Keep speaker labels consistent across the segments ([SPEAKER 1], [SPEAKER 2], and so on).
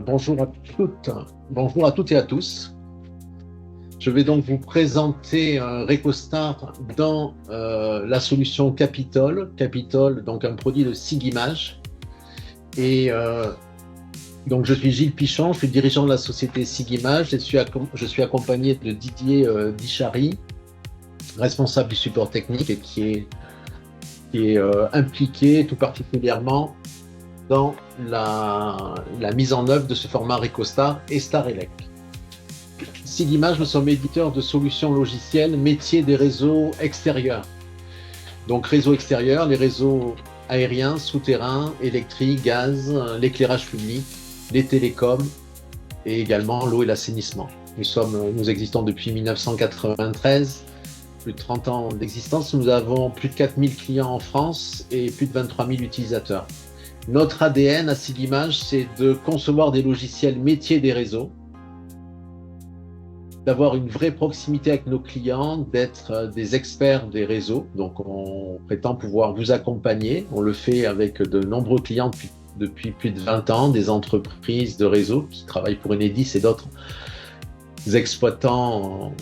[SPEAKER 1] Bonjour à bonjour à toutes et à tous. Je vais donc vous présenter RecoStar dans la solution Capitol. Capitol, donc un produit de Sigimage. Et donc je suis Gilles Pichon, je suis dirigeant de la société Sigimage. Je suis accompagné de Didier Dichary, responsable du support technique et qui est impliqué tout particulièrement dans la mise en œuvre de ce format RecoStar et StarElec. Sigimage, nous sommes éditeurs de solutions logicielles métiers des réseaux extérieurs. Donc réseaux extérieurs, les réseaux aériens, souterrains, électriques, gaz, l'éclairage public, les télécoms et également l'eau et l'assainissement. Nous existons depuis 1993, plus de 30 ans d'existence. Nous avons plus de 4000 clients en France et plus de 23 000 utilisateurs. Notre ADN à Sigimage, c'est de concevoir des logiciels métiers des réseaux, d'avoir une vraie proximité avec nos clients, d'être des experts des réseaux. Donc, on prétend pouvoir vous accompagner. On le fait avec de nombreux clients depuis plus de 20 ans, des entreprises de réseau qui travaillent pour Enedis et d'autres exploitants,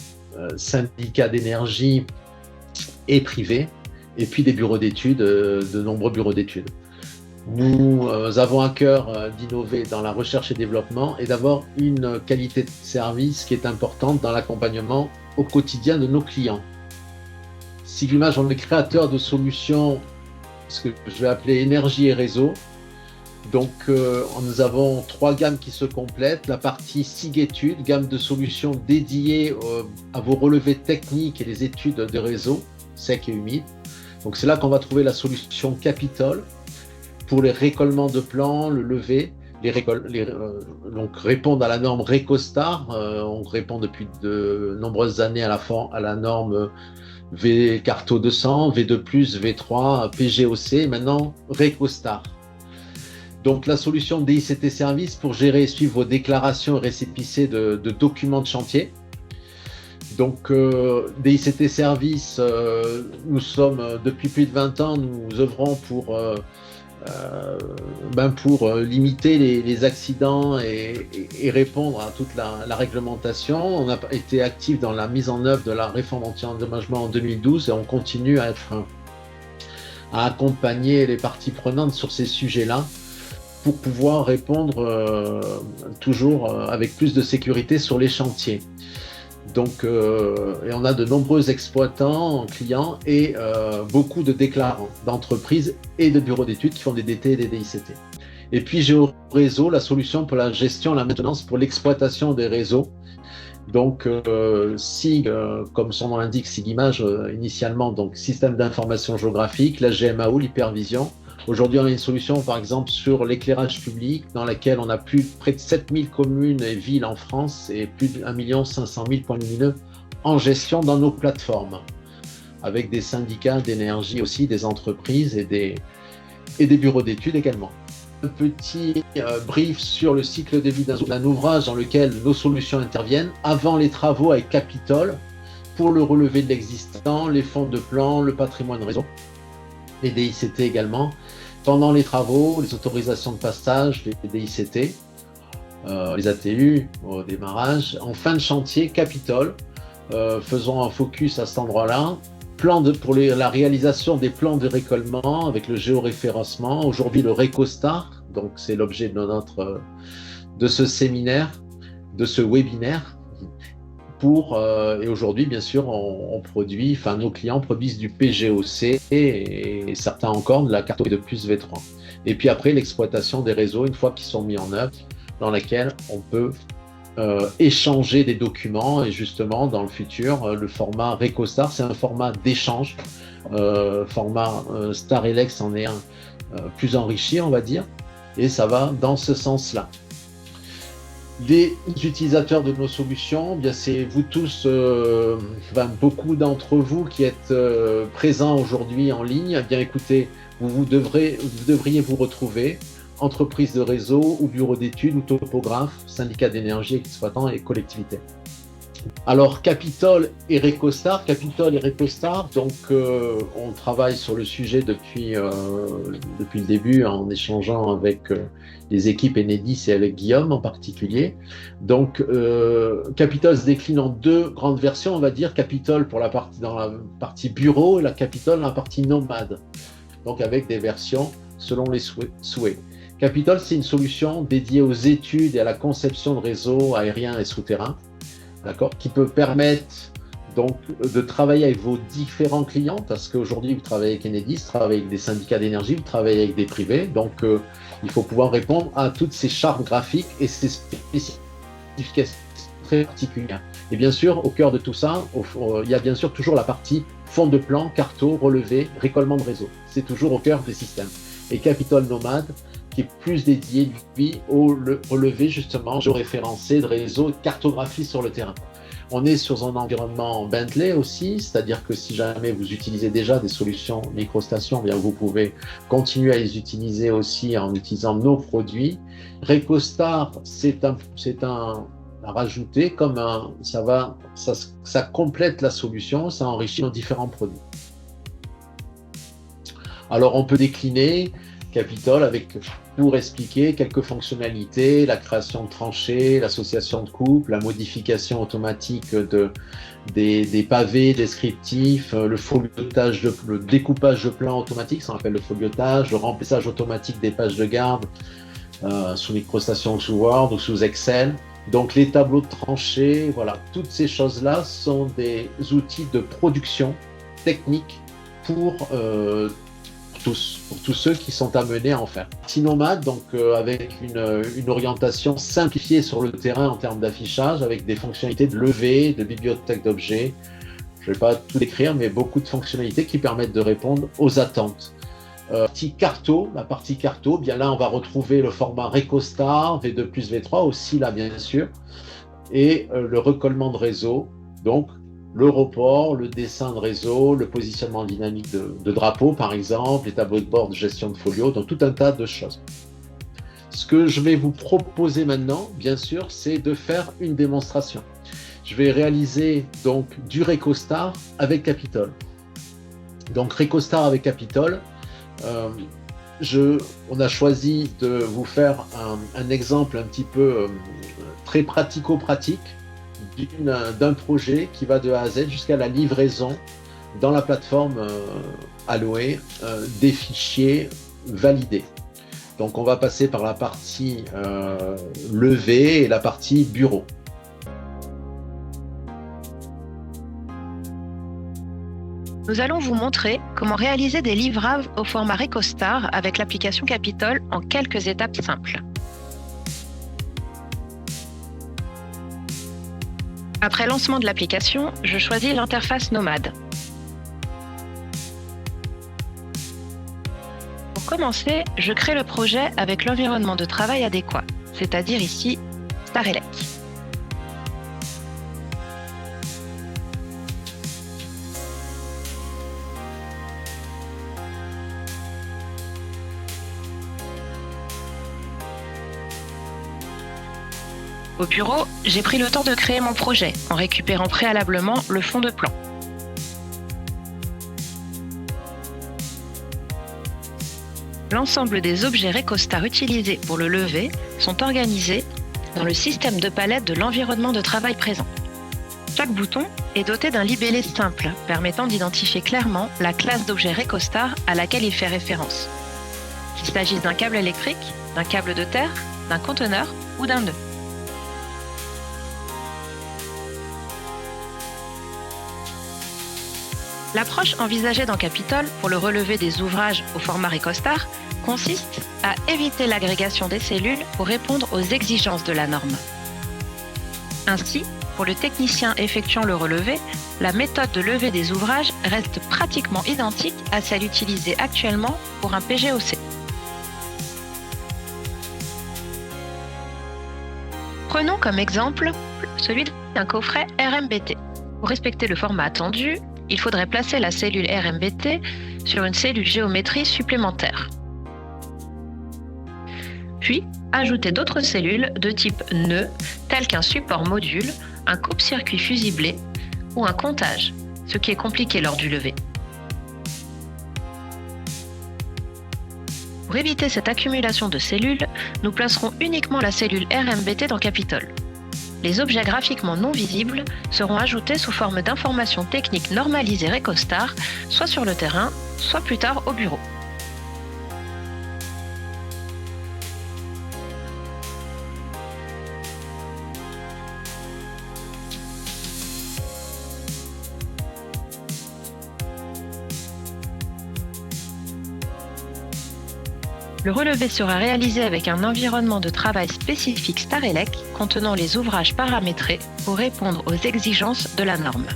[SPEAKER 1] syndicats d'énergie et privés, et puis des bureaux d'études, de nombreux bureaux d'études. Nous avons à cœur d'innover dans la recherche et développement et d'avoir une qualité de service qui est importante dans l'accompagnement au quotidien de nos clients. Sigimage, on est créateur de solutions, ce que je vais appeler énergie et réseau. Donc, nous avons 3 gammes qui se complètent. La partie SIG-études, gamme de solutions dédiées à vos relevés techniques et les études de réseau, sec et humide. Donc, c'est là qu'on va trouver la solution Capitol pour les récollements de plans, le levé, donc répondre à la norme RecoStar. On répond depuis de nombreuses années à la norme Carto 200, V2+, V3, PGOC, maintenant RecoStar. Donc la solution DICT Service pour gérer et suivre vos déclarations et récépissés de documents de chantier. Donc DICT Service, nous sommes depuis plus de 20 ans, nous œuvrons pour limiter les accidents et répondre à toute la réglementation. On a été actif dans la mise en œuvre de la réforme anti-endommagement en 2012 et on continue à accompagner les parties prenantes sur ces sujets-là pour pouvoir répondre toujours avec plus de sécurité sur les chantiers. Donc, et on a de nombreux exploitants, clients et beaucoup de déclarants d'entreprises et de bureaux d'études qui font des DT et des DICT. Et puis GeoRéseau, la solution pour la gestion, la maintenance, pour l'exploitation des réseaux. Donc SIG, comme son nom l'indique, Sigimage initialement, donc système d'information géographique, la GMAO, l'hypervision. Aujourd'hui, on a une solution, par exemple, sur l'éclairage public, dans laquelle on a près de 7000 communes et villes en France et plus de 1 500 000 points lumineux en gestion dans nos plateformes, avec des syndicats d'énergie aussi, des entreprises et des bureaux d'études également. Un petit brief sur le cycle de vie d'un ouvrage dans lequel nos solutions interviennent avant les travaux avec Capitol pour le relevé de l'existant, les fonds de plan, le patrimoine réseau, les DICT également, pendant les travaux, les autorisations de passage, les DICT, les ATU au démarrage, en fin de chantier, Capitol, faisons un focus à cet endroit-là, pour la réalisation des plans de récollement avec le géoréférencement, aujourd'hui le RecoStar, donc c'est l'objet de ce séminaire, de ce webinaire. Et aujourd'hui, bien sûr, nos clients produisent du PGOC et certains encore de la Carto V2+, V3. Et puis après, l'exploitation des réseaux, une fois qu'ils sont mis en œuvre, dans laquelle on peut échanger des documents. Et justement, dans le futur, le format RecoStar, c'est un format d'échange. Format StarElec en est un plus enrichi, on va dire. Et ça va dans ce sens-là. Les utilisateurs de nos solutions, bien c'est vous tous, beaucoup d'entre vous qui êtes présents aujourd'hui en ligne. Eh bien écoutez, vous devriez vous retrouver, entreprise de réseau ou bureau d'études ou topographe, syndicat d'énergie, exploitants et collectivités. Alors, Capitol et Recostar, donc on travaille sur le sujet depuis le début en échangeant avec les équipes Enedis et avec Guillaume en particulier. Donc, Capitol se décline en deux grandes versions, on va dire, Capitol dans la partie bureau et la Capitol dans la partie nomade, donc avec des versions selon les souhaits. Capitol, c'est une solution dédiée aux études et à la conception de réseaux aériens et souterrains, d'accord, qui peut permettre donc de travailler avec vos différents clients, parce qu'aujourd'hui vous travaillez avec Enedis, vous travaillez avec des syndicats d'énergie, vous travaillez avec des privés, donc il faut pouvoir répondre à toutes ces chartes graphiques et ces spécifications très particulières. Et bien sûr, au cœur de tout ça, il y a bien sûr toujours la partie fond de plan, carto, relevé, récollement de réseau. C'est toujours au cœur des systèmes. Et Capitol Nomade, qui est plus dédié, lui, au relevé, justement, géoréférencé de réseau et de cartographie sur le terrain. On est sur un environnement Bentley aussi, c'est-à-dire que si jamais vous utilisez déjà des solutions microstations, bien vous pouvez continuer à les utiliser aussi en utilisant nos produits. Recostar, c'est un à rajouter, comme ça complète la solution, ça enrichit nos différents produits. Alors on peut décliner Capitol avec, pour expliquer quelques fonctionnalités, la création de tranchées, l'association de coupes, la modification automatique des pavés descriptifs, le découpage de plans automatique, ça s'appelle le foliotage, le remplissage automatique des pages de garde sous microstation ou sous Word ou sous Excel. Donc les tableaux de tranchées, voilà, toutes ces choses-là sont des outils de production technique pour tous ceux qui sont amenés à en faire. Nomade, donc avec une orientation simplifiée sur le terrain en termes d'affichage, avec des fonctionnalités de levée, de bibliothèque d'objets. Je ne vais pas tout décrire, mais beaucoup de fonctionnalités qui permettent de répondre aux attentes. La partie carto, bien là on va retrouver le format Recostar, V2 plus V3 aussi là bien sûr, et le recollement de réseau, donc le report, le dessin de réseau, le positionnement dynamique de drapeau par exemple, les tableaux de bord de gestion de folio, donc tout un tas de choses. Ce que je vais vous proposer maintenant, bien sûr, c'est de faire une démonstration. Je vais réaliser donc du Recostar avec Capitol. Donc Recostar avec Capitol, on a choisi de vous faire un exemple un petit peu très pratico-pratique d'un projet qui va de A à Z jusqu'à la livraison dans la plateforme Aloe des fichiers validés. Donc on va passer par la partie levée et la partie bureau.
[SPEAKER 2] Nous allons vous montrer comment réaliser des livrables au format Recostar avec l'application Capitol en quelques étapes simples. Après lancement de l'application, je choisis l'interface Nomade. Pour commencer, je crée le projet avec l'environnement de travail adéquat, c'est-à-dire ici Starelec. Au bureau, j'ai pris le temps de créer mon projet en récupérant préalablement le fond de plan. L'ensemble des objets Recostar utilisés pour le lever sont organisés dans le système de palette de l'environnement de travail présent. Chaque bouton est doté d'un libellé simple permettant d'identifier clairement la classe d'objet Recostar à laquelle il fait référence, qu'il s'agisse d'un câble électrique, d'un câble de terre, d'un conteneur ou d'un nœud. L'approche envisagée dans Capitol pour le relevé des ouvrages au format Recostar consiste à éviter l'agrégation des cellules pour répondre aux exigences de la norme. Ainsi, pour le technicien effectuant le relevé, la méthode de levée des ouvrages reste pratiquement identique à celle utilisée actuellement pour un PGOC. Prenons comme exemple celui d'un coffret RMBT. Pour respecter le format attendu, il faudrait placer la cellule RMBT sur une cellule géométrie supplémentaire. Puis, ajouter d'autres cellules de type nœud, telles qu'un support module, un coupe-circuit fusiblé ou un comptage, ce qui est compliqué lors du lever. Pour éviter cette accumulation de cellules, nous placerons uniquement la cellule RMBT dans Capitol. Les objets graphiquement non visibles seront ajoutés sous forme d'informations techniques normalisées Recostar, soit sur le terrain, soit plus tard au bureau. Le relevé sera réalisé avec un environnement de travail spécifique Starelec contenant les ouvrages paramétrés pour répondre aux exigences de la norme.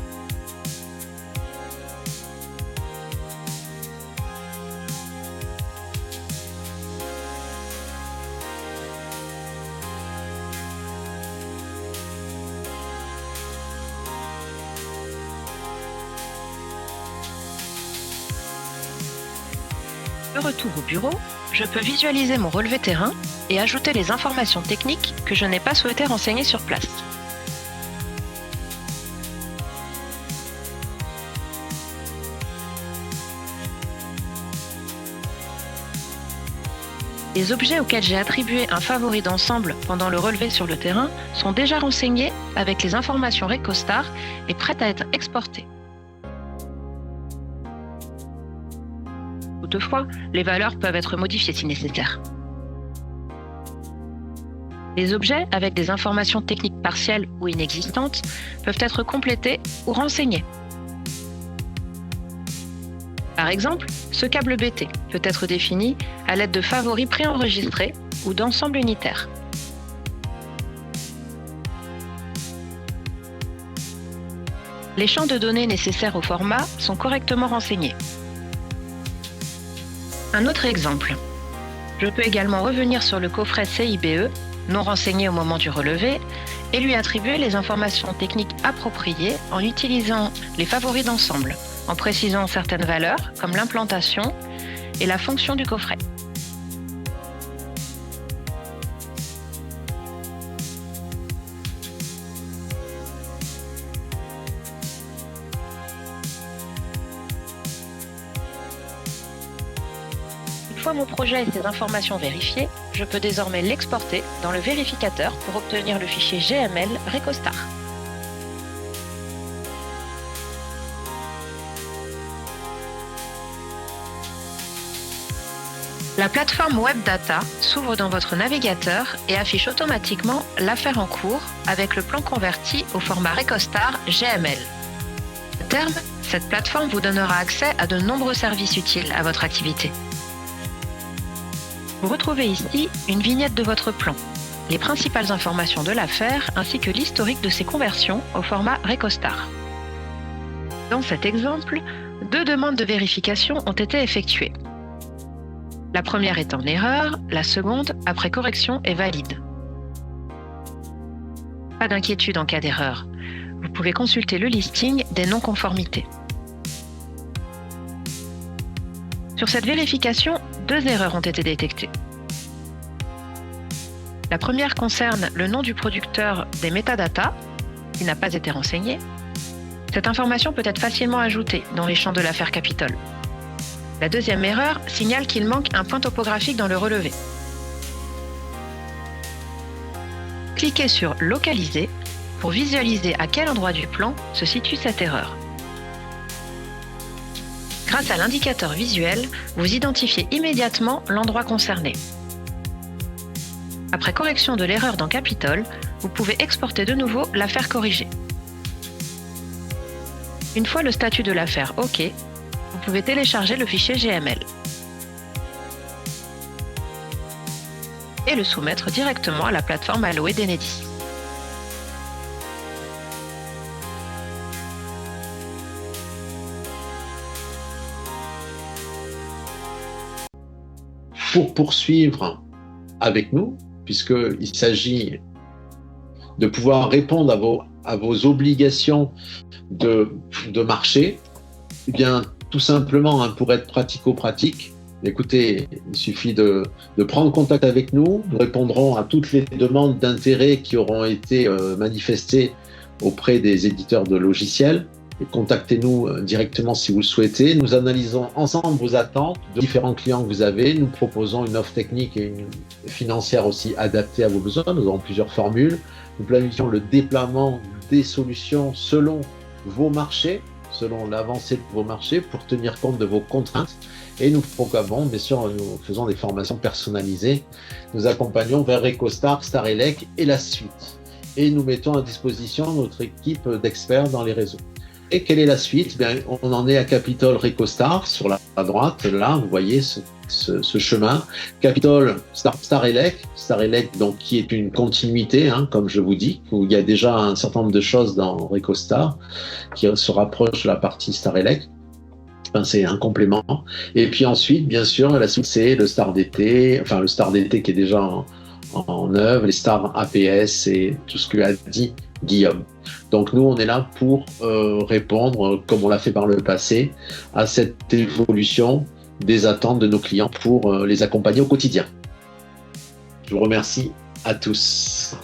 [SPEAKER 2] De retour au bureau, je peux visualiser mon relevé terrain et ajouter les informations techniques que je n'ai pas souhaité renseigner sur place. Les objets auxquels j'ai attribué un favori d'ensemble pendant le relevé sur le terrain sont déjà renseignés avec les informations Recostar et prêts à être exportés. Toutefois, les valeurs peuvent être modifiées si nécessaire. Les objets avec des informations techniques partielles ou inexistantes peuvent être complétés ou renseignés. Par exemple, ce câble BT peut être défini à l'aide de favoris préenregistrés ou d'ensembles unitaires. Les champs de données nécessaires au format sont correctement renseignés. Un autre exemple. Je peux également revenir sur le coffret CIBE, non renseigné au moment du relevé, et lui attribuer les informations techniques appropriées en utilisant les favoris d'ensemble, en précisant certaines valeurs comme l'implantation et la fonction du coffret. Une fois mon projet et ses informations vérifiées, je peux désormais l'exporter dans le vérificateur pour obtenir le fichier GML Recostar. La plateforme Web Data s'ouvre dans votre navigateur et affiche automatiquement l'affaire en cours avec le plan converti au format Recostar GML. À terme, cette plateforme vous donnera accès à de nombreux services utiles à votre activité. Vous retrouvez ici une vignette de votre plan, les principales informations de l'affaire ainsi que l'historique de ses conversions au format Recostar. Dans cet exemple, 2 demandes de vérification ont été effectuées. La première est en erreur, la seconde, après correction, est valide. Pas d'inquiétude en cas d'erreur. Vous pouvez consulter le listing des non-conformités. Sur cette vérification, 2 erreurs ont été détectées. La première concerne le nom du producteur des métadatas, qui n'a pas été renseigné. Cette information peut être facilement ajoutée dans les champs de l'affaire Capitol. La deuxième erreur signale qu'il manque un point topographique dans le relevé. Cliquez sur « Localiser » pour visualiser à quel endroit du plan se situe cette erreur. Grâce à l'indicateur visuel, vous identifiez immédiatement l'endroit concerné. Après correction de l'erreur dans Capitol, vous pouvez exporter de nouveau l'affaire corrigée. Une fois le statut de l'affaire OK, vous pouvez télécharger le fichier GML et le soumettre directement à la plateforme allouée d'Enedis.
[SPEAKER 1] Pour poursuivre avec nous, puisqu'il s'agit de pouvoir répondre à vos obligations de marché, eh bien, tout simplement, hein, pour être pratico-pratique, écoutez, il suffit de prendre contact avec nous. Nous répondrons à toutes les demandes d'intérêt qui auront été manifestées auprès des éditeurs de logiciels. Et contactez-nous directement si vous le souhaitez. Nous analysons ensemble vos attentes de différents clients que vous avez. Nous proposons une offre technique et une financière aussi adaptée à vos besoins. Nous avons plusieurs formules. Nous planifions le déploiement des solutions selon vos marchés, selon l'avancée de vos marchés, pour tenir compte de vos contraintes. Et nous programmons, bien sûr, nous faisons des formations personnalisées. Nous accompagnons vers EcoStar, Starelec et la suite. Et nous mettons à disposition notre équipe d'experts dans les réseaux. Et quelle est la suite? Bien, on en est à Capitol EcoStar, sur la droite, là, vous voyez ce chemin. Capitol Starelec, donc, qui est une continuité, hein, comme je vous dis, où il y a déjà un certain nombre de choses dans EcoStar qui se rapprochent de la partie Starelec. Enfin, c'est un complément. Et puis ensuite, bien sûr, la suite, c'est le Star DT, enfin le Star DT qui est déjà en œuvre, les Star APS et tout ce que a dit Guillaume. Donc nous, on est là pour répondre, comme on l'a fait par le passé, à cette évolution des attentes de nos clients pour les accompagner au quotidien. Je vous remercie à tous.